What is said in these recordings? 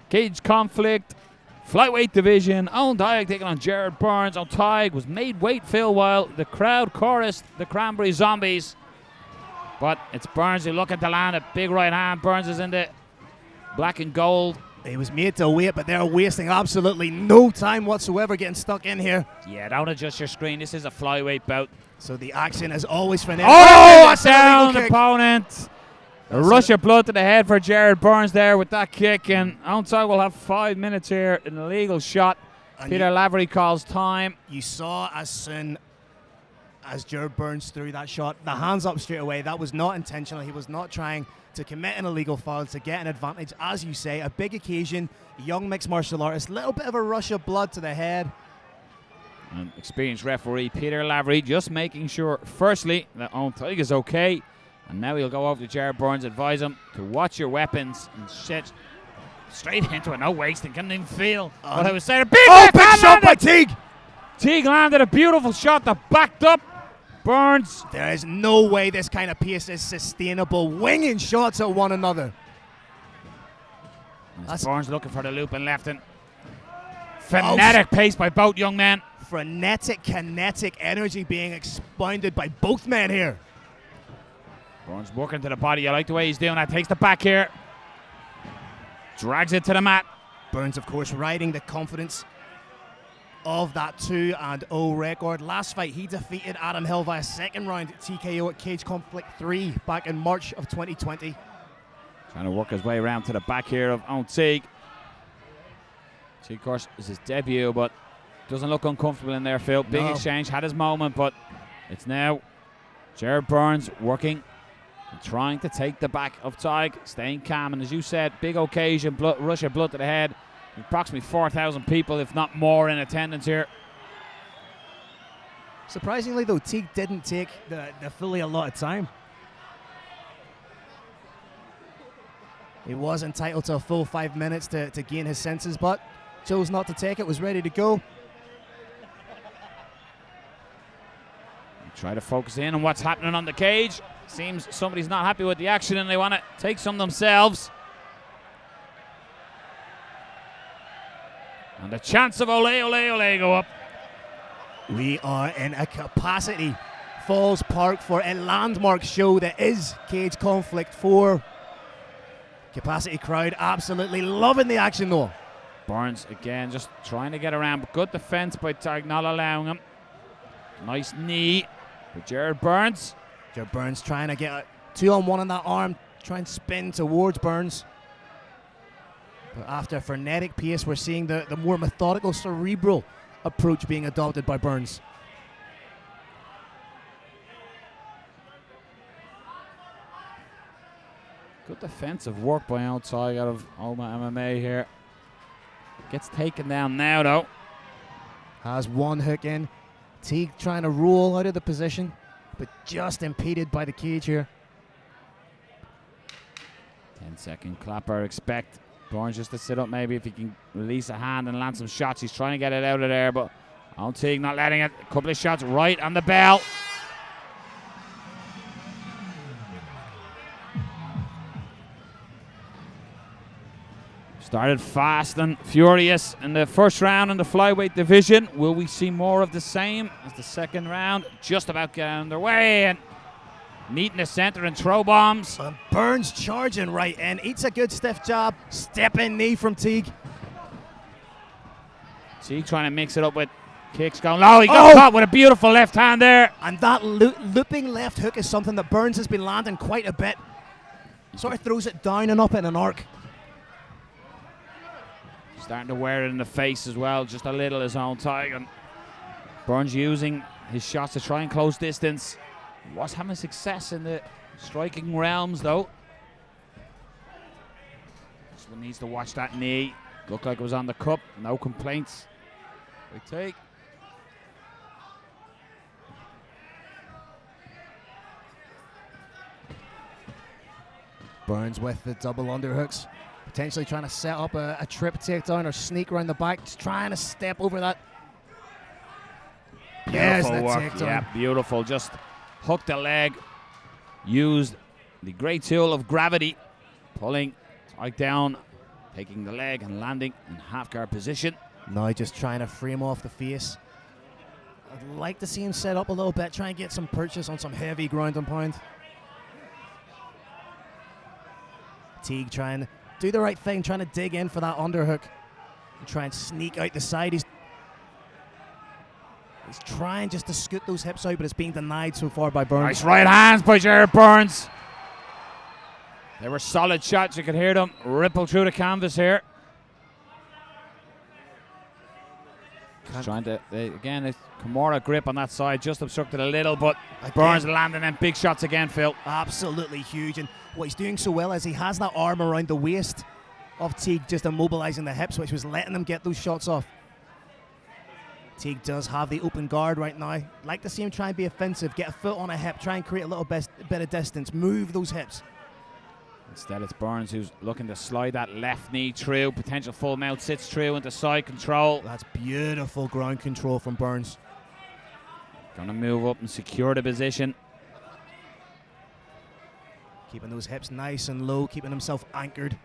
Cage conflict. Flyweight division. Eoghan Teague taking on Gerard Burns. Eoghan Teague was made wait for a while. The crowd chorused the Cranberry Zombies. But it's Burns who looking to land a big right hand. Burns is in the black and gold. He was made to wait, but they're wasting absolutely no time whatsoever getting stuck in here. Yeah, don't adjust your screen. This is a flyweight bout. So the action is always for them. Oh, down opponent. A rush of blood to the head for Gerard Burns there with that kick. And Eoghan Teague will have 5 minutes here. An illegal shot. And Peter Lavery calls time. You saw as soon as Gerard Burns threw that shot, the hands up straight away. That was not intentional. He was not trying to commit an illegal foul to get an advantage. As you say, a big occasion, young mixed martial artist, little bit of a rush of blood to the head. And experienced referee Peter Lavery just making sure, firstly, that Eoghan Teague is okay. And now he'll go over to Gerard Burns, advise him to watch your weapons and shit straight into it, no wasting. Couldn't even feel what I was saying. Big shot by Teague! Teague landed a beautiful shot that backed up Burns. There is no way this kind of pace is sustainable. Winging shots at one another. That's Burns looking for the loop and left in. Frenetic pace by both young men. Frenetic, kinetic energy being expounded by both men here. Burns working to the body. I like the way he's doing that. Takes the back here. Drags it to the mat. Burns, of course, riding the confidence of that 2-0 record. Last fight, he defeated Adam Hill via second round TKO at Cage Conflict 3 back in March of 2020. Trying to work his way around to the back here of Eoghan Teague. Teague, of course, is his debut, but doesn't look uncomfortable in there, Phil. Big exchange, had his moment, but it's now Gerard Burns working and trying to take the back of Teague, staying calm. And as you said, big occasion, rush of blood to the head. Approximately 4,000 people, if not more, in attendance here. Surprisingly, though, Teague didn't take the fully allotted time. He was entitled to a full 5 minutes to gain his senses, but chose not to take it, was ready to go. Try to focus in on what's happening on the cage. Seems somebody's not happy with the action and they want to take some themselves. And the chance of ole, ole, ole go up. We are in a Capacity Falls Park for a landmark show that is Cage Conflict 4. Capacity crowd absolutely loving the action though. Burns again just trying to get around, but good defense by Teague, not allowing him. Nice knee for Gerard Burns. Gerard Burns trying to get a 2-on-1 on that arm, try and spin towards Burns. But after a frenetic pace, we're seeing the more methodical, cerebral approach being adopted by Burns. Good defensive work by Eoghan Teague out of OMMA MMA here. Gets taken down now though. Has one hook in. Teague trying to roll out of the position, but just impeded by the cage here. 10-second clapper, expect Burns just to sit up maybe if he can release a hand and land some shots. He's trying to get it out of there, but Eoghan Teague not letting it. A couple of shots right on the bell. Started fast and furious in the first round in the flyweight division. Will we see more of the same as the second round just about getting underway and meeting the center and throw bombs? And Burns charging right in, eats a good stiff jab, step-in knee from Teague. Teague trying to mix it up with kicks going low. He got caught with a beautiful left hand there. And that looping left hook is something that Burns has been landing quite a bit. Sort of throws it down and up in an arc. Starting to wear it in the face as well, just a little his own Teague. And Burns using his shots to try and close distance. He was having success in the striking realms though. This one needs to watch that knee. Looked like it was on the cup. No complaints. Big take. Burns with the double underhooks. Potentially trying to set up a trip takedown or sneak around the back. Just trying to step over that. Beautiful work. Yeah, beautiful. Just hooked the leg. Used the great tool of gravity. Pulling Teague down taking the leg and landing in half guard position. Now just trying to free him off the face. I'd like to see him set up a little bit, try and get some purchase on some heavy ground and pound. Teague trying to do the right thing, trying to dig in for that underhook and try and sneak out the side. He's trying just to scoot those hips out, but it's being denied so far by Burns. Nice right hands by Gerard Burns. They were solid shots. You could hear them ripple through the canvas here. He's trying to, again, Kimura grip on that side, just obstructed a little, but again, Burns landing in big shots again, Phil. Absolutely huge. And what he's doing so well is he has that arm around the waist of Teague, just immobilizing the hips, which was letting him get those shots off. Teague does have the open guard right now. Like to see him try and be offensive, get a foot on a hip, try and create a little bit of distance, move those hips. Instead, it's Burns who's looking to slide that left knee through. Potential full mount, sits through into side control. That's beautiful ground control from Burns. Going to move up and secure the position. Keeping those hips nice and low, keeping himself anchored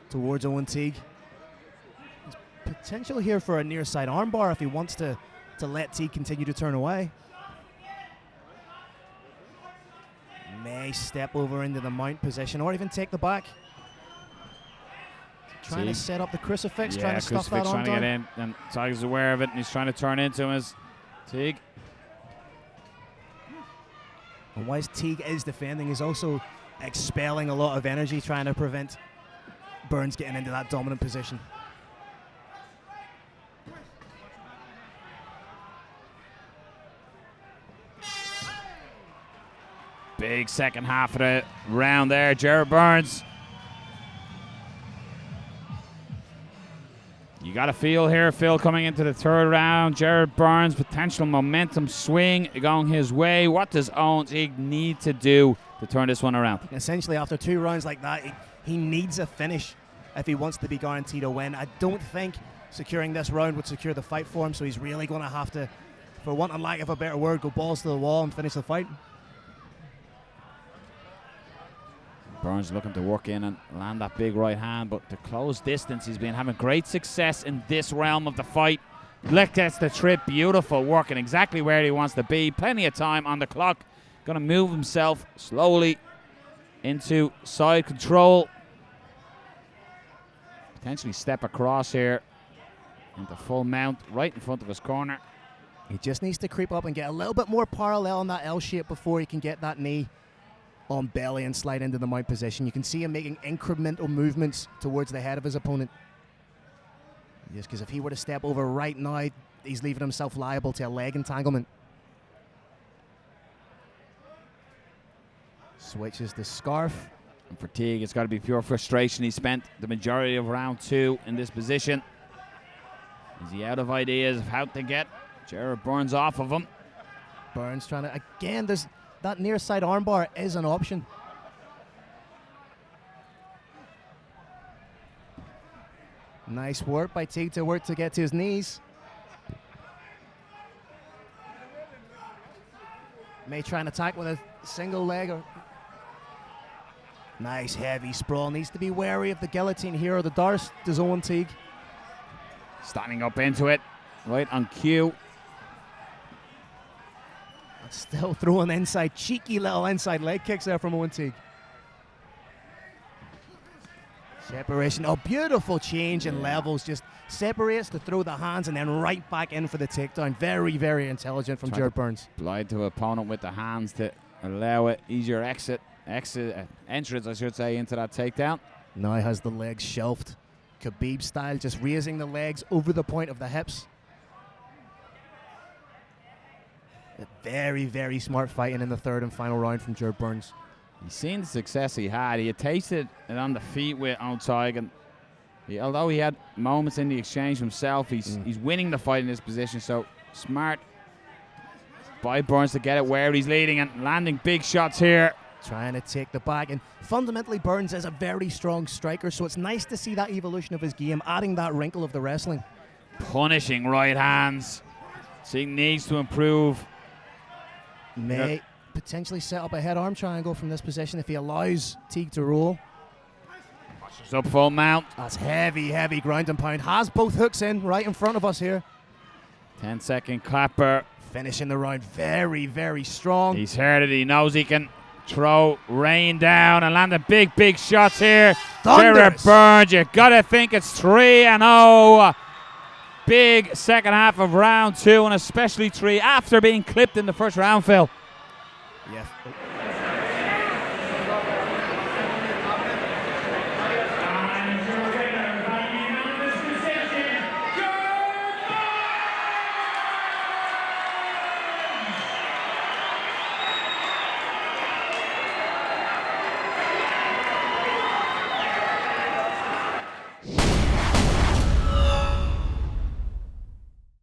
towards Eoghan Teague. There's potential here for a near side armbar if he wants to let Teague continue to turn away. May step over into the mount position or even take the back. Trying to set up the crucifix, trying to stuff that on. Trying to get in, and Teague's aware of it, and he's trying to turn into him as Teague. And whilst Teague is defending, he's also expelling a lot of energy, trying to prevent Burns getting into that dominant position. Big second half of the round there, Gerard Burns. You got a feel here, Phil, coming into the third round. Gerard Burns, potential momentum swing going his way. What does Eoghan Teague need to do to turn this one around? Essentially, after 2 rounds like that, he needs a finish if he wants to be guaranteed a win. I don't think securing this round would secure the fight for him, so he's really going to have to, for want of lack of a better word, go balls to the wall and finish the fight. Burns looking to work in and land that big right hand, but to close distance, he's been having great success in this realm of the fight. Leg gets the trip, beautiful, working exactly where he wants to be. Plenty of time on the clock. Going to move himself slowly into side control. Potentially step across here into full mount right in front of his corner. He just needs to creep up and get a little bit more parallel on that L shape before he can get that knee on belly and slide into the mount position. You can see him making incremental movements towards the head of his opponent. Just because if he were to step over right now, he's leaving himself liable to a leg entanglement. Switches the scarf. And for Teague, it's got to be pure frustration. He spent the majority of round 2 in this position. Is he out of ideas of how to get Gerard Burns off of him? Burns trying to, again, there's that near side armbar is an option. Nice work by Teague to work to get to his knees. May try and attack with a single leg. Nice heavy sprawl. Needs to be wary of the guillotine here, or the darts to Eoghan Teague. Standing up into it, right on cue. Still throwing inside, cheeky little inside leg kicks there from Eoghan Teague. Separation, oh, beautiful change in levels. Just separates to throw the hands and then right back in for the takedown. Very, very intelligent from Gerard Burns. Glide to opponent with the hands to allow it easier entrance, I should say, into that takedown. Now has the legs shelved, Khabib style, just raising the legs over the point of the hips. Very, very smart fighting in the third and final round from Gerard Burns. He's seen the success he had. He had tasted it on the feet with Eoghan Teague, and although he had moments in the exchange himself, he's winning the fight in this position. So smart by Burns to get it where he's leading and landing big shots here. Trying to take the back, and fundamentally Burns is a very strong striker, so it's nice to see that evolution of his game, adding that wrinkle of the wrestling. Punishing right hands. Teague needs to improve. May potentially set up a head arm triangle from this position if he allows Teague to roll. Just up full mount. That's heavy, heavy ground and pound. Has both hooks in right in front of us here. 10-second clapper. Finishing the round very, very strong. He's heard it. He knows he can throw rain down and land big, big shots here. Gerard Burns, you gotta think it's 3-0. Big second half of round 2, and especially 3 after being clipped in the first round, Phil. Yeah.